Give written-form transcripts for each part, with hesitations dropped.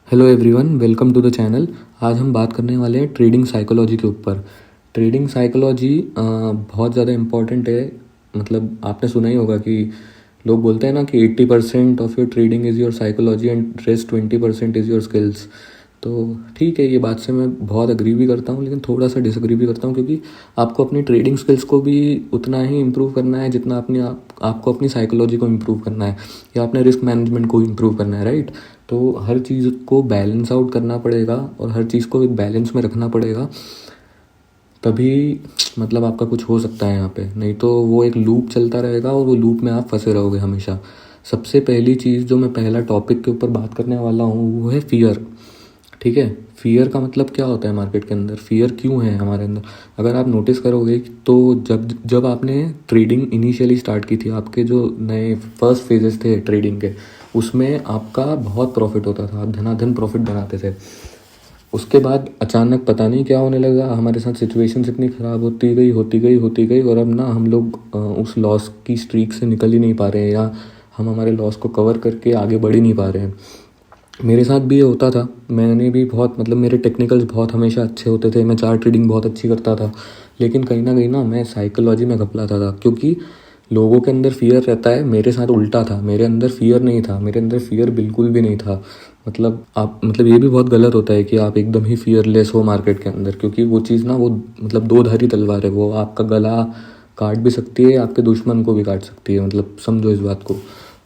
Hello everyone, welcome to the channel. आज हम बात करने वाले हैं ट्रेडिंग साइकोलॉजी के ऊपर। ट्रेडिंग साइकोलॉजी बहुत ज़्यादा इम्पॉर्टेंट है। मतलब आपने सुना ही होगा कि लोग बोलते हैं ना कि 80% of your trading is your psychology and rest 20% is your skills. तो ठीक है, ये बात से मैं बहुत अग्री भी करता हूँ, लेकिन थोड़ा सा डिसअग्री भी करता हूँ, क्योंकि आपको अपनी ट्रेडिंग स्किल्स को भी उतना ही इम्प्रूव करना है जितना आपको अपनी साइकोलॉजी को इम्प्रूव करना है, या अपने रिस्क मैनेजमेंट को इम्प्रूव करना है, राइट। तो हर चीज़ को बैलेंस आउट करना पड़ेगा और हर चीज़ को एक बैलेंस में रखना पड़ेगा, तभी मतलब आपका कुछ हो सकता है यहाँ पे। नहीं तो वो एक लूप चलता रहेगा और वो लूप में आप फंसे रहोगे हमेशा। सबसे पहली चीज़ जो मैं पहला टॉपिक के ऊपर बात करने वाला हूँ वो है फियर। ठीक है, फियर का मतलब क्या होता है मार्केट के अंदर, फियर क्यों है हमारे अंदर। अगर आप नोटिस करोगे तो जब जब आपने ट्रेडिंग इनिशियली स्टार्ट की थी, आपके जो नए फर्स्ट फेजेस थे ट्रेडिंग के, उसमें आपका बहुत प्रॉफिट होता था, आप धनाधन प्रॉफिट बनाते थे। उसके बाद अचानक पता नहीं क्या होने लगा, हमारे साथ सिचुएशंस इतनी ख़राब होती गई और अब ना हम लोग उस लॉस की स्ट्रीक से निकल ही नहीं पा रहे हैं, या हम हमारे लॉस को कवर करके आगे बढ़ ही नहीं पा रहे हैं। मेरे साथ भी ये होता था। मैंने भी बहुत मतलब मेरे टेक्निकल्स बहुत हमेशा अच्छे होते थे, मैं चार्ट रीडिंग बहुत अच्छी करता था, लेकिन कहीं ना मैं साइकोलॉजी में घपलाता था, क्योंकि लोगों के अंदर फियर रहता है। मेरे साथ उल्टा था, मेरे अंदर फियर नहीं था, मेरे अंदर फियर बिल्कुल भी नहीं था। मतलब ये भी बहुत गलत होता है कि आप एकदम ही फियरलेस हो मार्केट के अंदर, क्योंकि वो चीज़ ना वो मतलब दो धारी तलवार है। वो आपका गला काट भी सकती है, आपके दुश्मन को भी काट सकती है, मतलब समझो इस बात को।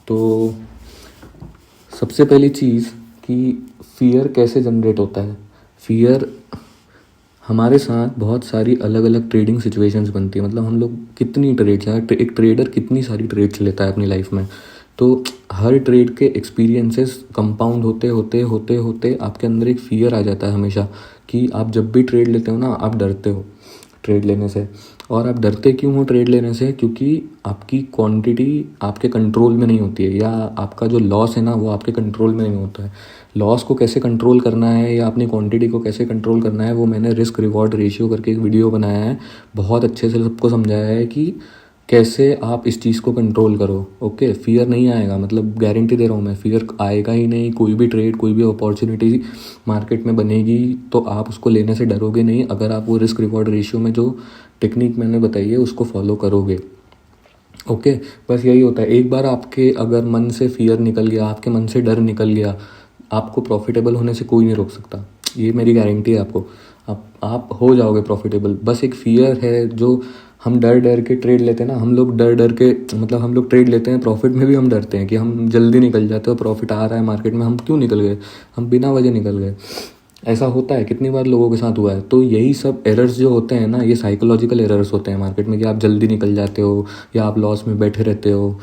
तो सबसे पहली चीज़ कि फ़ियर कैसे जनरेट होता है। फ़ियर हमारे साथ बहुत सारी अलग अलग ट्रेडिंग सिचुएशंस बनती है। मतलब हम लोग कितनी ट्रेड्स हैं, एक ट्रेडर कितनी सारी ट्रेड्स लेता है अपनी लाइफ में। तो हर ट्रेड के एक्सपीरियंसेस कंपाउंड होते होते होते होते आपके अंदर एक फ़ियर आ जाता है हमेशा, कि आप जब भी ट्रेड लेते हो ना, आप डरते हो ट्रेड लेने से। और आप डरते क्यों हो ट्रेड लेने से? क्योंकि आपकी क्वांटिटी आपके कंट्रोल में नहीं होती है, या आपका जो लॉस है ना वो आपके कंट्रोल में नहीं होता है। लॉस को कैसे कंट्रोल करना है या अपनी क्वांटिटी को कैसे कंट्रोल करना है, वो मैंने रिस्क रिवॉर्ड रेशियो करके एक वीडियो बनाया है। बहुत अच्छे से सबको समझाया है कि कैसे आप इस चीज़ को कंट्रोल करो। ओके, फियर नहीं आएगा, मतलब गारंटी दे रहा हूँ मैं, फियर आएगा ही नहीं। कोई भी ट्रेड, कोई भी अपॉर्चुनिटी मार्केट में बनेगी तो आप उसको लेने से डरोगे नहीं, अगर आप वो रिस्क रिवॉर्ड रेशियो में जो टेक्निक मैंने बताई है उसको फॉलो करोगे। ओके, बस यही होता है। एक बार आपके अगर मन से फियर निकल गया, आपके मन से डर निकल गया, आपको प्रॉफिटेबल होने से कोई नहीं रोक सकता। ये मेरी गारंटी है आपको। आप हो जाओगे प्रॉफिटेबल। बस एक फियर है जो हम डर डर के ट्रेड लेते हैं ना, हम लोग डर डर के मतलब हम लोग ट्रेड लेते हैं, प्रॉफिट में भी हम डरते हैं कि हम जल्दी निकल जाते हैं, प्रॉफिट आ रहा है मार्केट में, हम क्यों निकल गए, हम बिना वजह निकल गए। ऐसा होता है, कितनी बार लोगों के साथ हुआ है। तो यही सब एरर्स जो होते हैं ना, ये साइकोलॉजिकल एरर्स होते हैं मार्केट में, कि आप जल्दी निकल जाते हो या आप लॉस में बैठे रहते हो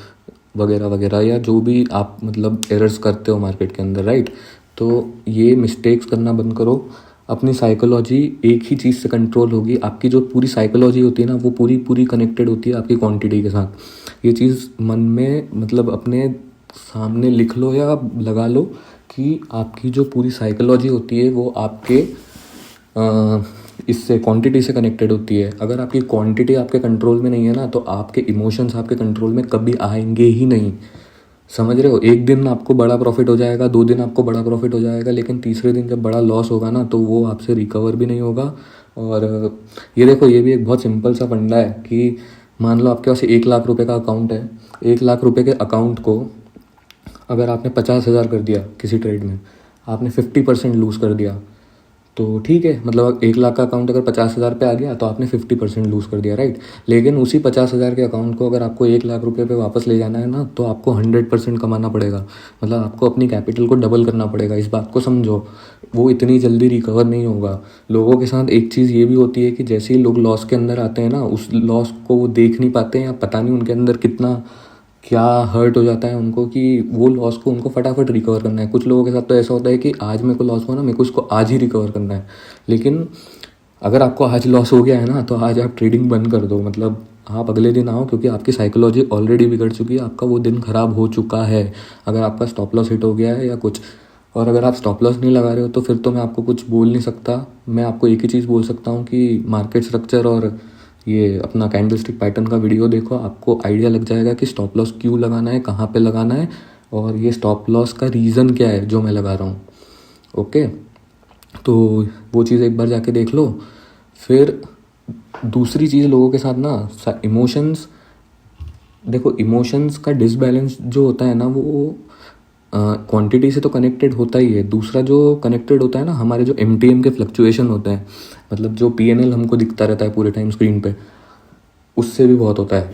वगैरह वगैरह, या जो भी आप मतलब एरर्स करते हो मार्केट के अंदर, राइट। तो ये मिस्टेक्स करना बंद करो। अपनी साइकोलॉजी एक ही चीज़ से कंट्रोल होगी। आपकी जो पूरी साइकोलॉजी होती है ना, वो पूरी पूरी कनेक्टेड होती है आपकी क्वांटिटी के साथ। ये चीज़ मन में मतलब अपने सामने लिख लो या लगा लो कि आपकी जो पूरी साइकोलॉजी होती है वो आपके इससे क्वांटिटी से कनेक्टेड होती है। अगर आपकी क्वांटिटी आपके कंट्रोल में नहीं है ना, तो आपके इमोशंस आपके कंट्रोल में कभी आएंगे ही नहीं। समझ रहे हो? एक दिन आपको बड़ा प्रॉफिट हो जाएगा, 2 दिन आपको बड़ा प्रॉफिट हो जाएगा, लेकिन तीसरे दिन जब बड़ा लॉस होगा ना, तो वो आपसे रिकवर भी नहीं होगा। और ये देखो, ये भी एक बहुत सिंपल सा फंडा है कि मान लो आपके पास 1 लाख रुपए का अकाउंट है। 1 लाख रुपए के अकाउंट को अगर आपने 50,000 कर दिया किसी ट्रेड में, आपने 50% लूज़ कर दिया, तो ठीक है। मतलब 1 लाख का अकाउंट अगर 50,000 पे आ गया तो आपने 50% लूज़ कर दिया, राइट। लेकिन उसी 50,000 के अकाउंट को अगर आपको 1 लाख रुपए पे वापस ले जाना है ना, तो आपको 100% कमाना पड़ेगा। मतलब आपको अपनी कैपिटल को डबल करना पड़ेगा। इस बात को समझो, वो इतनी जल्दी रिकवर नहीं होगा। लोगों के साथ एक चीज़ ये भी होती है कि जैसे ही लोग लॉस के अंदर आते हैं ना, उस लॉस को वो देख नहीं पाते हैं, या पता नहीं उनके अंदर कितना क्या हर्ट हो जाता है उनको, कि वो लॉस को उनको फटाफट रिकवर करना है। कुछ लोगों के साथ तो ऐसा होता है कि आज मेरे को लॉस हुआ ना, मेरे को उसको आज ही रिकवर करना है। लेकिन अगर आपको आज लॉस हो गया है ना, तो आज आप ट्रेडिंग बंद कर दो। मतलब आप अगले दिन आओ, क्योंकि आपकी साइकोलॉजी ऑलरेडी बिगड़ चुकी है, आपका वो दिन ख़राब हो चुका है। अगर आपका स्टॉप लॉस हिट हो गया है या कुछ, और अगर आप स्टॉप लॉस नहीं लगा रहे हो, तो फिर तो मैं आपको कुछ बोल नहीं सकता। मैं आपको एक ही चीज़ बोल सकता हूँ कि मार्केट स्ट्रक्चर और ये अपना कैंडलस्टिक पैटर्न का वीडियो देखो, आपको आइडिया लग जाएगा कि स्टॉप लॉस क्यों लगाना है, कहाँ पे लगाना है, और ये स्टॉप लॉस का रीज़न क्या है जो मैं लगा रहा हूँ। ओके, तो वो चीज़ एक बार जाके देख लो। फिर दूसरी चीज़ लोगों के साथ ना इमोशंस, देखो इमोशंस का डिसबैलेंस जो होता है ना वो क्वांटिटी से तो कनेक्टेड होता ही है। दूसरा जो कनेक्टेड होता है ना, हमारे जो MTM के फ्लक्चुएशन होते हैं, मतलब जो PNL हमको दिखता रहता है पूरे टाइम स्क्रीन पे, उससे भी बहुत होता है।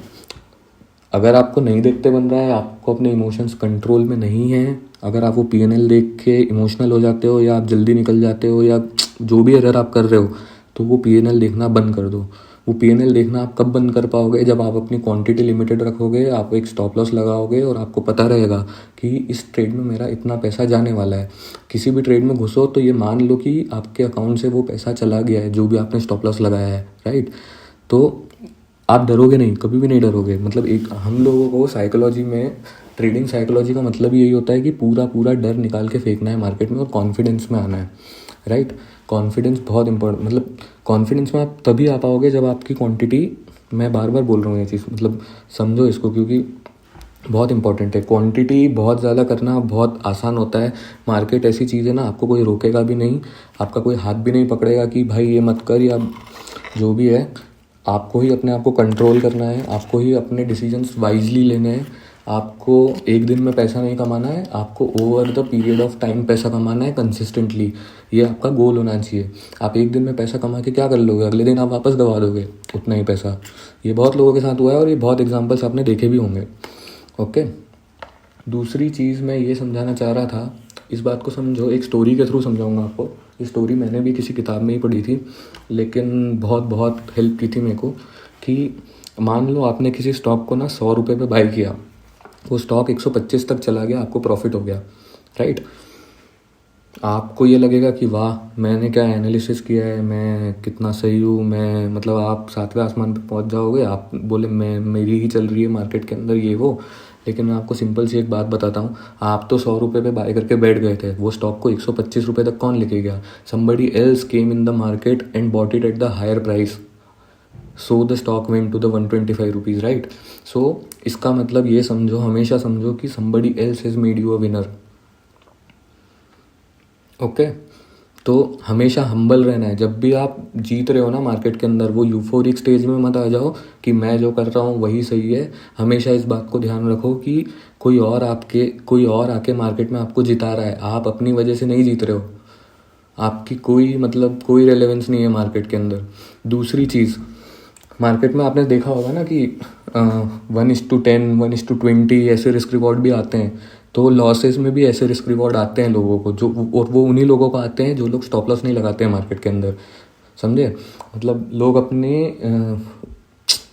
अगर आपको नहीं देखते बन रहा है, आपको अपने इमोशंस कंट्रोल में नहीं है, अगर आप वो PNL देख के इमोशनल हो जाते हो या आप जल्दी निकल जाते हो या जो भी अगर आप कर रहे हो, तो वो PNL देखना बंद कर दो। वो PNL देखना आप कब बंद कर पाओगे? जब आप अपनी क्वांटिटी लिमिटेड रखोगे, आप एक स्टॉप लॉस लगाओगे और आपको पता रहेगा कि इस ट्रेड में मेरा इतना पैसा जाने वाला है। किसी भी ट्रेड में घुसो तो ये मान लो कि आपके अकाउंट से वो पैसा चला गया है जो भी आपने स्टॉप लॉस लगाया है, राइट? तो आप डरोगे नहीं, कभी भी नहीं डरोगे। मतलब एक हम लोगों को साइकोलॉजी में, ट्रेडिंग साइकोलॉजी का मतलब यही होता है कि पूरा पूरा डर निकाल के फेंकना है मार्केट में और कॉन्फिडेंस में आना है, राइट? कॉन्फिडेंस बहुत इंपॉर्टेंट, मतलब कॉन्फिडेंस में आप तभी आ पाओगे जब आपकी क्वांटिटी, मैं बार बार बोल रहा हूँ ये चीज़, मतलब समझो इसको, क्योंकि बहुत इंपॉर्टेंट है। क्वांटिटी बहुत ज़्यादा करना बहुत आसान होता है। मार्केट ऐसी चीज़ है ना, आपको कोई रोकेगा भी नहीं, आपका कोई हाथ भी नहीं पकड़ेगा कि भाई ये मत कर या जो भी है। आपको ही अपने आप को कंट्रोल करना है, आपको ही अपने डिसीजंस वाइजली लेने हैं। आपको एक दिन में पैसा नहीं कमाना है, आपको over the period of time पैसा कमाना है कंसिस्टेंटली। ये आपका गोल होना चाहिए। आप एक दिन में पैसा कमा के क्या कर लोगे? अगले दिन आप वापस गवा दोगे उतना ही पैसा। ये बहुत लोगों के साथ हुआ है और ये बहुत एग्जाम्पल्स आपने देखे भी होंगे। ओके, दूसरी चीज़ मैं ये समझाना चाह रहा था, इस बात को समझो, एक स्टोरी के थ्रू समझाऊंगा आपको। ये स्टोरी मैंने भी किसी किताब में ही पढ़ी थी, लेकिन बहुत बहुत हेल्प की थी मेरे को। कि मान लो आपने किसी स्टॉक को ना 100 रुपये पे बाई किया, वो स्टॉक 125 तक चला गया, आपको प्रॉफिट हो गया, राइट? आपको ये लगेगा कि वाह मैंने क्या एनालिसिस किया है, मैं कितना सही हूँ, मैं मतलब आप सातवें आसमान पे पहुँच जाओगे, आप बोले मैं मेरी ही चल रही है मार्केट के अंदर ये वो। लेकिन मैं आपको सिंपल सी एक बात बताता हूँ, आप तो 100 रुपये पे बाय करके बैठ गए थे, वो स्टॉक को 125 रुपये तक कौन लेके गया? Somebody else came in the market and bought it at the higher price, so the stock went to the 125 rupees, right? So इसका मतलब ये समझो, हमेशा समझो कि somebody else has made you a winner. Okay, तो हमेशा हम्बल रहना है। जब भी आप जीत रहे हो ना मार्केट के अंदर, वो यूफोरिक स्टेज में मत आ जाओ कि मैं जो कर रहा हूँ वही सही है। हमेशा इस बात को ध्यान रखो कि कोई और आके मार्केट में आपको जिता रहा है, आप अपनी वजह से नहीं जीत रहे हो। आपकी कोई मतलब कोई रेलेवेंस नहीं है मार्केट के अंदर। दूसरी चीज़, मार्केट में आपने देखा होगा ना कि 1:10, 1:20 ऐसे रिस्क रिवॉर्ड भी आते हैं। तो लॉसेस में भी ऐसे रिस्क रिवॉर्ड आते हैं लोगों को, जो और वो उन्हीं लोगों को आते हैं जो लोग स्टॉप लॉस नहीं लगाते हैं मार्केट के अंदर, समझे? मतलब लोग अपने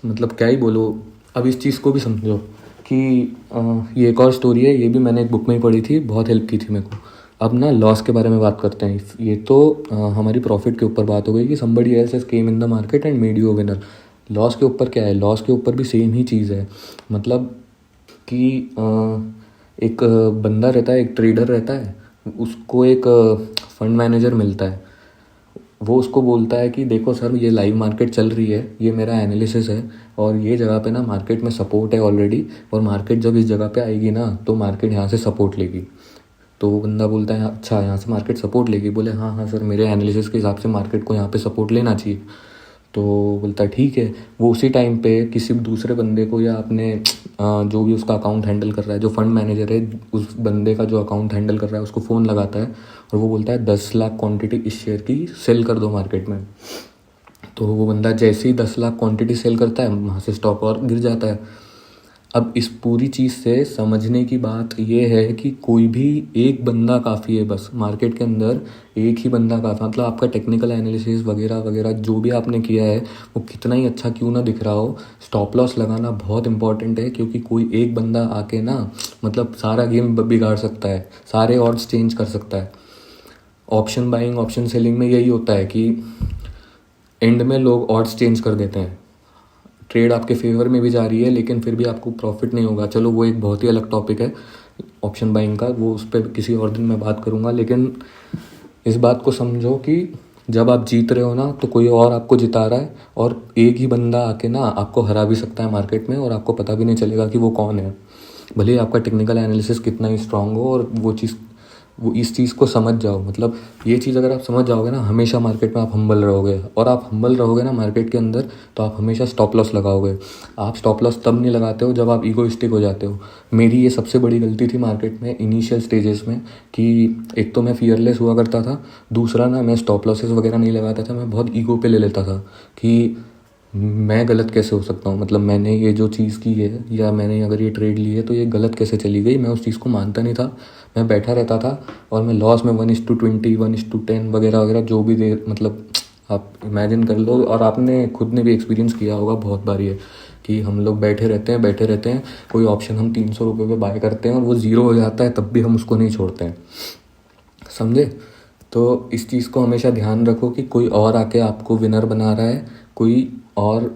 मतलब क्या ही बोलो। अब इस चीज़ को भी समझो कि ये एक और स्टोरी है, ये भी मैंने एक बुक में ही पढ़ी थी, बहुत हेल्प की थी मेरे को। अब ना लॉस के बारे में बात करते हैं। ये तो हमारी प्रॉफिट के ऊपर बात हो गई कि somebody else has came in the market and made you a winner. Loss के ऊपर क्या है? लॉस के ऊपर भी सेम ही चीज़ है। मतलब कि एक बंदा रहता है, एक ट्रेडर रहता है, उसको एक फंड मैनेजर मिलता है। वो उसको बोलता है कि देखो सर, ये लाइव मार्केट चल रही है, ये मेरा एनालिसिस है और ये जगह पे ना मार्केट में सपोर्ट है ऑलरेडी, और मार्केट जब इस जगह पे आएगी ना तो मार्केट यहाँ से सपोर्ट लेगी। तो वो बंदा बोलता है अच्छा यहाँ से मार्केट सपोर्ट लेगी? बोले हाँ हाँ सर, मेरे एनालिसिस के हिसाब से मार्केट को यहाँ पे सपोर्ट लेना चाहिए। तो बोलता है ठीक है। वो उसी टाइम पे किसी दूसरे बंदे को या अपने जो भी उसका अकाउंट हैंडल कर रहा है, जो फंड मैनेजर है, उस बंदे का जो अकाउंट हैंडल कर रहा है, उसको फ़ोन लगाता है और वो बोलता है 10 लाख क्वांटिटी इस शेयर की सेल कर दो मार्केट में। तो वो बंदा जैसे ही 10 लाख क्वांटिटी सेल करता है, वहाँ से स्टॉक और गिर जाता है। अब इस पूरी चीज़ से समझने की बात ये है कि कोई भी एक बंदा काफ़ी है, बस मार्केट के अंदर एक ही बंदा काफ़ी। मतलब आपका टेक्निकल एनालिसिस वगैरह वगैरह जो भी आपने किया है वो कितना ही अच्छा क्यों ना दिख रहा हो, स्टॉप लॉस लगाना बहुत इंपॉर्टेंट है। क्योंकि कोई एक बंदा आके ना मतलब सारा गेम बिगाड़ सकता है, सारे ऑड्स चेंज कर सकता है। ऑप्शन बाइंग, ऑप्शन सेलिंग में यही होता है कि एंड में लोग ऑड्स चेंज कर देते हैं, ट्रेड आपके फेवर में भी जा रही है लेकिन फिर भी आपको प्रॉफिट नहीं होगा। चलो वो एक बहुत ही अलग टॉपिक है ऑप्शन बाइंग का, वो उस पर किसी और दिन मैं बात करूँगा। लेकिन इस बात को समझो कि जब आप जीत रहे हो ना तो कोई और आपको जिता रहा है, और एक ही बंदा आके ना आपको हरा भी सकता है मार्केट में और आपको पता भी नहीं चलेगा कि वो कौन है। भले ही आपका टेक्निकल एनालिसिस कितना ही स्ट्रांग हो और वो चीज़ वो इस चीज़ को समझ जाओ। मतलब ये चीज़ अगर आप समझ जाओगे ना, हमेशा मार्केट में आप हम्बल रहोगे, और आप हम्बल रहोगे ना मार्केट के अंदर, तो आप हमेशा स्टॉप लॉस लगाओगे। आप स्टॉप लॉस तब नहीं लगाते हो जब आप ईगोइस्टिक हो जाते हो। मेरी ये सबसे बड़ी गलती थी मार्केट में इनिशियल स्टेजेस में, कि एक तो मैं फियरलेस हुआ करता था, दूसरा ना मैं स्टॉप लॉसेस वगैरह नहीं लगाता था, मैं बहुत ईगो पे ले लेता था कि मैं गलत कैसे हो सकता हूँ, मतलब मैंने ये जो चीज़ की है या मैंने अगर ये ट्रेड ली है तो ये गलत कैसे चली गई। मैं उस चीज़ को मानता नहीं था, मैं बैठा रहता था और मैं लॉस में 1:20 1:10 वगैरह वगैरह जो भी दे, मतलब आप इमेजिन कर लो, और आपने खुद ने भी एक्सपीरियंस किया होगा बहुत बार ये, कि हम लोग बैठे रहते हैं, कोई ऑप्शन हम 300 रुपये पे बाय करते हैं और वो ज़ीरो हो जाता है, तब भी हम उसको नहीं छोड़ते हैं। समझे? तो इस चीज़ को हमेशा ध्यान रखो कि कोई और आके आपको विनर बना रहा है, कोई और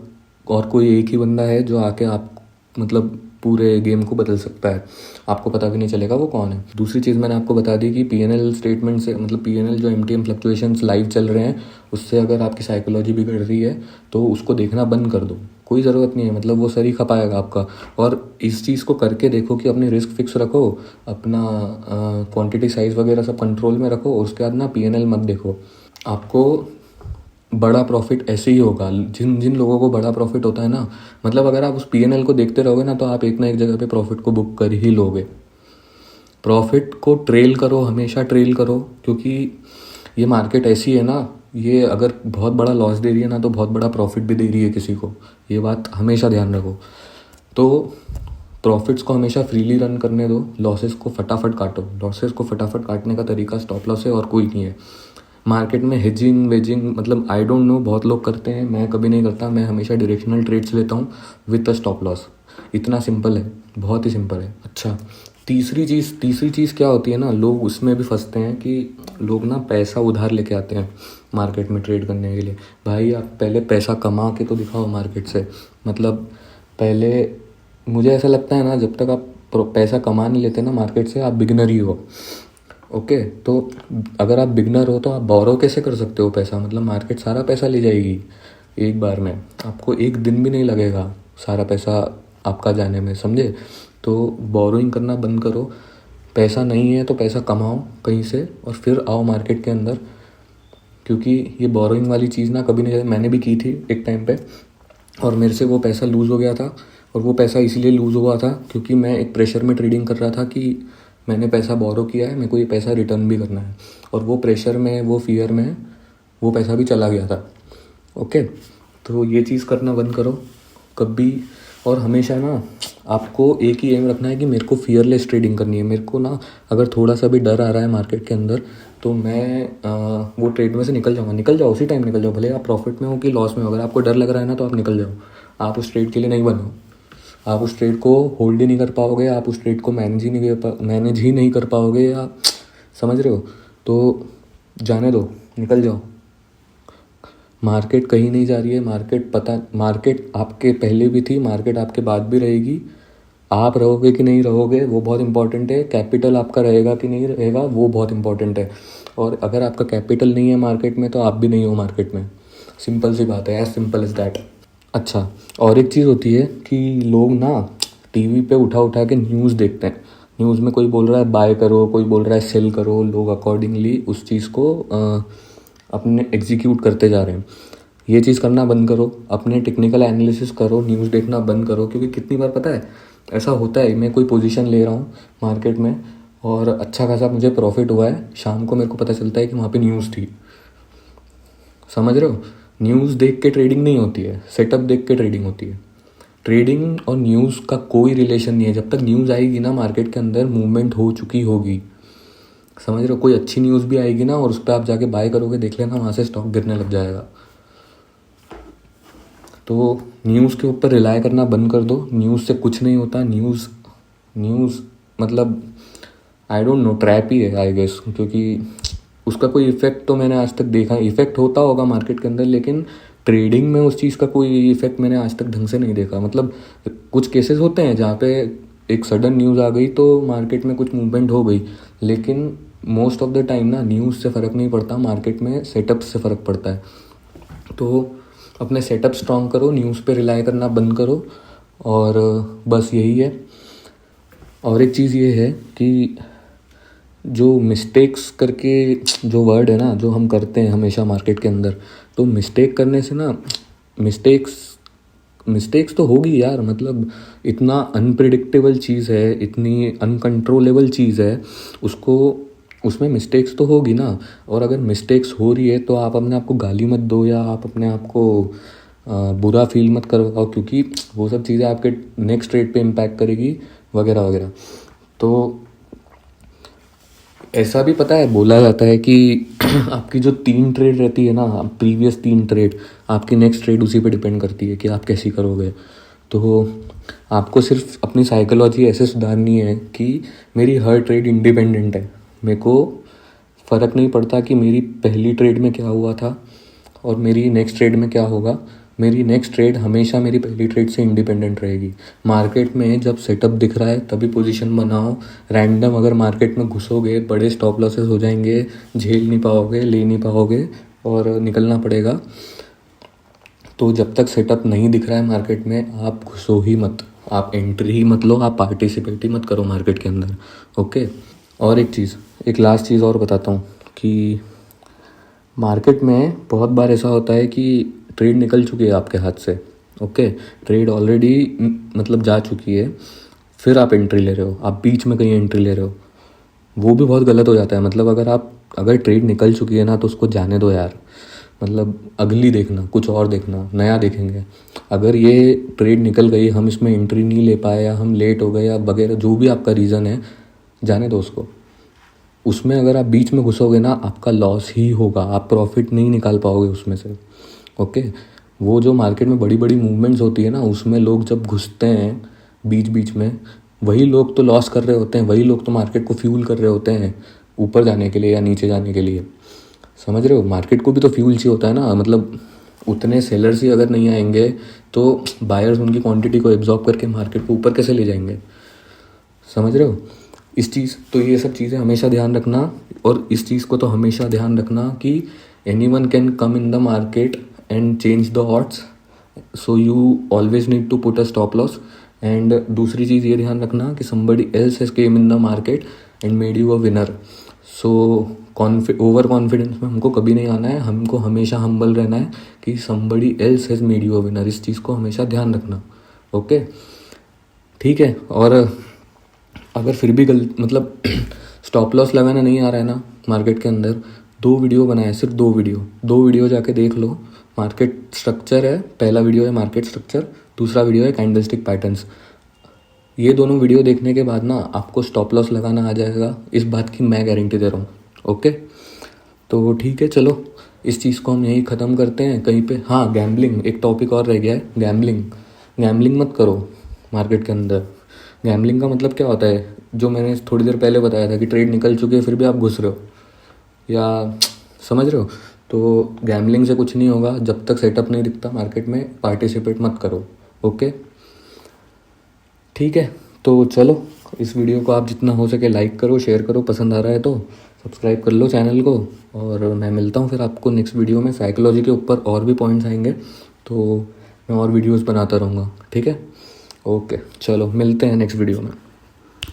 कोई एक ही बंदा है जो आके आप, मतलब पूरे गेम को बदल सकता है, आपको पता भी नहीं चलेगा वो कौन है। दूसरी चीज़ मैंने आपको बता दी कि पीएनएल स्टेटमेंट से, मतलब पीएनएल जो एमटीएम फ्लक्चुएशंस लाइव चल रहे हैं, उससे अगर आपकी साइकोलॉजी बिगड़ रही है तो उसको देखना बंद कर दो, कोई ज़रूरत नहीं है, मतलब वो सर ही खपाएगा आपका। और इस चीज़ को करके देखो कि अपनी रिस्क फिक्स रखो, अपना क्वांटिटी साइज़ वगैरह सब कंट्रोल में रखो, और उसके बाद ना पीएनएल मत देखो। आपको बड़ा प्रॉफिट ऐसे ही होगा जिन जिन लोगों को बड़ा प्रॉफिट होता है ना, मतलब अगर आप उस पीएनएल को देखते रहोगे ना, तो आप एक ना एक जगह पे प्रॉफिट को बुक कर ही लोगे। प्रॉफिट को ट्रेल करो, हमेशा ट्रेल करो, क्योंकि ये मार्केट ऐसी है ना, ये अगर बहुत बड़ा लॉस दे रही है ना, तो बहुत बड़ा प्रॉफिट भी दे रही है किसी को। ये बात हमेशा ध्यान रखो। तो प्रॉफिट्स को हमेशा फ्रीली रन करने दो, लॉसेस को फटाफट काटो। लॉसेस को फटाफट काटने का तरीका स्टॉप लॉस है, और कोई नहीं है। मार्केट में हेजिंग वेजिंग, मतलब आई डोंट नो, बहुत लोग करते हैं, मैं कभी नहीं करता। मैं हमेशा डायरेक्शनल ट्रेड्स लेता हूँ विद अ स्टॉप लॉस। इतना सिंपल है, बहुत ही सिंपल है। अच्छा, तीसरी चीज़ क्या होती है ना, लोग उसमें भी फंसते हैं कि लोग ना पैसा उधार लेके आते हैं मार्केट में ट्रेड करने के लिए। भाई आप पहले पैसा कमा के तो दिखाओ मार्केट से। मतलब पहले, मुझे ऐसा लगता है ना, जब तक आप पैसा कमा नहीं लेते ना मार्केट से, आप बिगिनर ही हो। ओके, तो अगर आप बिगनर हो तो आप बोरो कैसे कर सकते हो पैसा, मतलब मार्केट सारा पैसा ले जाएगी एक बार में, आपको एक दिन भी नहीं लगेगा सारा पैसा आपका जाने में, समझे? तो बोरोइंग करना बंद करो। पैसा नहीं है तो पैसा कमाओ कहीं से, और फिर आओ मार्केट के अंदर, क्योंकि ये बोरोइंग वाली चीज़ ना कभी नहीं, मैंने भी की थी एक टाइम पे, और मेरे से वो पैसा लूज़ हो गया था। और वो पैसा इसीलिए लूज़ हुआ था क्योंकि मैं एक प्रेशर में ट्रेडिंग कर रहा था कि मैंने पैसा बोरो किया है, मेरे को ये पैसा रिटर्न भी करना है, और वो प्रेशर में, वो फियर में वो पैसा भी चला गया था। ओके, तो ये चीज़ करना बंद करो कभी। और हमेशा ना आपको एक ही एम रखना है कि मेरे को फियरलेस ट्रेडिंग करनी है। मेरे को ना अगर थोड़ा सा भी डर आ रहा है मार्केट के अंदर, तो मैं वो ट्रेड में से निकल जाऊँगा। निकल जाओ, उसी टाइम निकल जाओ, भले आप प्रॉफिट में हो कि लॉस में हो। अगर आपको डर लग रहा है ना, तो आप निकल जाओ। आप उस ट्रेड के लिए नहीं बनो, आप उस ट्रेड को होल्ड ही नहीं कर पाओगे, आप उस ट्रेड को मैनेज ही नहीं कर पाओगे, या समझ रहे हो? तो जाने दो, निकल जाओ। मार्केट कहीं नहीं जा रही है, मार्केट आपके पहले भी थी, मार्केट आपके बाद भी रहेगी। आप रहोगे कि नहीं रहोगे वो बहुत इंपॉर्टेंट है। कैपिटल आपका रहेगा कि नहीं रहेगा वो बहुत इंपॉर्टेंट है। और अगर आपका कैपिटल नहीं है मार्केट में, तो आप भी नहीं हो मार्केट में। सिंपल सी बात है, एज सिंपल एज दैट। अच्छा, और एक चीज़ होती है कि लोग ना टीवी पे उठा उठा के न्यूज़ देखते हैं। न्यूज़ में कोई बोल रहा है बाय करो, कोई बोल रहा है सेल करो, लोग अकॉर्डिंगली उस चीज़ को अपने एग्जीक्यूट करते जा रहे हैं। ये चीज़ करना बंद करो, अपने टेक्निकल एनालिसिस करो, न्यूज़ देखना बंद करो। क्योंकि कितनी बार पता है ऐसा होता है, मैं कोई पोजीशन ले रहा हूँ मार्केट में और अच्छा खासा मुझे प्रॉफिट हुआ है, शाम को मेरे को पता चलता है कि वहाँ पे न्यूज़ थी। समझ रहे हो? न्यूज़ देख के ट्रेडिंग नहीं होती है, सेटअप देख के ट्रेडिंग होती है। ट्रेडिंग और न्यूज़ का कोई रिलेशन नहीं है। जब तक न्यूज़ आएगी ना मार्केट के अंदर, मूवमेंट हो चुकी होगी। समझ रहे हो? कोई अच्छी न्यूज़ भी आएगी ना और उस पर आप जाके बाय करोगे, देख लेना वहाँ से स्टॉक गिरने लग जाएगा। तो न्यूज़ के ऊपर रिलाय करना बंद कर दो। न्यूज़ से कुछ नहीं होता। न्यूज़ मतलब आई डोंट नो, ट्रैप ही है आई गेस, क्योंकि उसका कोई इफेक्ट तो मैंने आज तक देखा, इफेक्ट होता होगा मार्केट के अंदर, लेकिन ट्रेडिंग में उस चीज़ का कोई इफेक्ट मैंने आज तक ढंग से नहीं देखा। मतलब कुछ केसेस होते हैं जहाँ पे एक सडन न्यूज़ आ गई तो मार्केट में कुछ मूवमेंट हो गई, लेकिन मोस्ट ऑफ द टाइम ना न्यूज़ से फ़र्क नहीं पड़ता, मार्केट में सेटअप से फ़र्क पड़ता है। तो अपने सेटअप स्ट्रॉन्ग करो, न्यूज़ पे रिलाई करना बंद करो, और बस यही है। और एक चीज़ ये है कि जो मिस्टेक्स करके जो वर्ड है ना जो हम करते हैं हमेशा मार्केट के अंदर, तो मिस्टेक करने से ना मिस्टेक्स मिस्टेक्स तो होगी यार, मतलब इतना अनप्रिडिक्टेबल चीज़ है, इतनी अनकंट्रोलेबल चीज़ है, उसको उसमें मिस्टेक्स तो होगी ना। और अगर मिस्टेक्स हो रही है तो आप अपने आप को गाली मत दो या आप अपने आप को बुरा फील मत करवाओ, क्योंकि वो सब चीज़ें आपके नेक्स्ट ट्रेड पे इम्पैक्ट करेगी वगैरह वगैरह। तो ऐसा भी पता है बोला जाता है कि आपकी जो 3 ट्रेड रहती है ना, प्रीवियस 3 ट्रेड, आपकी नेक्स्ट ट्रेड उसी पे डिपेंड करती है कि आप कैसी करोगे। तो आपको सिर्फ अपनी साइकोलॉजी ऐसे सुधारनी है कि मेरी हर ट्रेड इंडिपेंडेंट है, मेरे को फ़र्क नहीं पड़ता कि मेरी पहली ट्रेड में क्या हुआ था और मेरी नेक्स्ट ट्रेड में क्या होगा। मेरी नेक्स्ट ट्रेड हमेशा मेरी पहली ट्रेड से इंडिपेंडेंट रहेगी। मार्केट में जब सेटअप दिख रहा है तभी पोजीशन बनाओ। रैंडम अगर मार्केट में घुसोगे बड़े स्टॉप लॉसेस हो जाएंगे, झेल नहीं पाओगे, ले नहीं पाओगे और निकलना पड़ेगा। तो जब तक सेटअप नहीं दिख रहा है मार्केट में आप घुसो ही मत, आप एंट्री ही मत लो, आप पार्टिसिपेट ही मत करो मार्केट के अंदर। ओके। और एक लास्ट चीज़ और बताता हूँ कि मार्केट में बहुत बार ऐसा होता है कि ट्रेड निकल चुकी है आपके हाथ से। ओके, ट्रेड ऑलरेडी मतलब जा चुकी है, फिर आप एंट्री ले रहे हो, आप बीच में कहीं एंट्री ले रहे हो, वो भी बहुत गलत हो जाता है। मतलब अगर ट्रेड निकल चुकी है ना तो उसको जाने दो यार, मतलब अगली देखना, कुछ और देखना, नया देखेंगे। अगर ये ट्रेड निकल गई, हम इसमें एंट्री नहीं ले पाए या हम लेट हो गए या वगैरह जो भी आपका रीज़न है, जाने दो उसको। उसमें अगर आप बीच में घुसोगे ना आपका लॉस ही होगा, आप प्रॉफिट नहीं निकाल पाओगे उसमें से। ओके। वो जो मार्केट में बड़ी बड़ी मूवमेंट्स होती है ना, उसमें लोग जब घुसते हैं बीच बीच में, वही लोग तो लॉस कर रहे होते हैं, वही लोग तो मार्केट को फ्यूल कर रहे होते हैं ऊपर जाने के लिए या नीचे जाने के लिए। समझ रहे हो, मार्केट को भी तो फ्यूल चाहिए होता है ना। मतलब उतने सेलर्स ही अगर नहीं आएंगे तो बायर्स उनकी क्वांटिटी को एब्जॉर्ब करके मार्केट को ऊपर कैसे ले जाएंगे। समझ रहे हो तो ये सब चीज़ें हमेशा ध्यान रखना। और इस चीज़ को तो हमेशा ध्यान रखना कि anyone can come in the market and change the odds, so you always need to put a stop loss. And दूसरी चीज़ ये ध्यान रखना कि somebody else has came in the market and made you a winner। So over confidence में हमको कभी नहीं आना है, हमको हमेशा हम्बल रहना है कि somebody else has made you a winner। इस चीज़ को हमेशा ध्यान रखना। ओके, ठीक है। और अगर फिर भी मतलब स्टॉप लॉस लगाना नहीं आ रहा है ना मार्केट के अंदर, 2 वीडियो बनाए, सिर्फ 2 वीडियो जाके देख लो। मार्केट स्ट्रक्चर है, पहला वीडियो है मार्केट स्ट्रक्चर, दूसरा वीडियो है कैंडलस्टिक पैटर्न्स। ये दोनों वीडियो देखने के बाद ना आपको स्टॉप लॉस लगाना आ जाएगा, इस बात की मैं गारंटी दे रहा हूँ। ओके, तो ठीक है, चलो इस चीज़ को हम यहीं ख़त्म करते हैं कहीं पे। हाँ, गैम्बलिंग एक टॉपिक और रह गया है। गैम्बलिंग मत करो मार्केट के अंदर। गैम्बलिंग का मतलब क्या होता है, जो मैंने थोड़ी देर पहले बताया था कि ट्रेड निकल चुकी है फिर भी आप घुस रहे हो या समझ रहे हो। तो गैम्बलिंग से कुछ नहीं होगा, जब तक सेटअप नहीं दिखता मार्केट में पार्टिसिपेट मत करो। ओके, ठीक है। तो चलो इस वीडियो को आप जितना हो सके लाइक करो, शेयर करो, पसंद आ रहा है तो सब्सक्राइब कर लो चैनल को। और मैं मिलता हूँ फिर आपको नेक्स्ट वीडियो में। साइकोलॉजी के ऊपर और भी पॉइंट्स आएंगे तो मैं और वीडियोस बनाता रहूँगा, ठीक है। ओके, चलो मिलते हैं नेक्स्ट वीडियो में।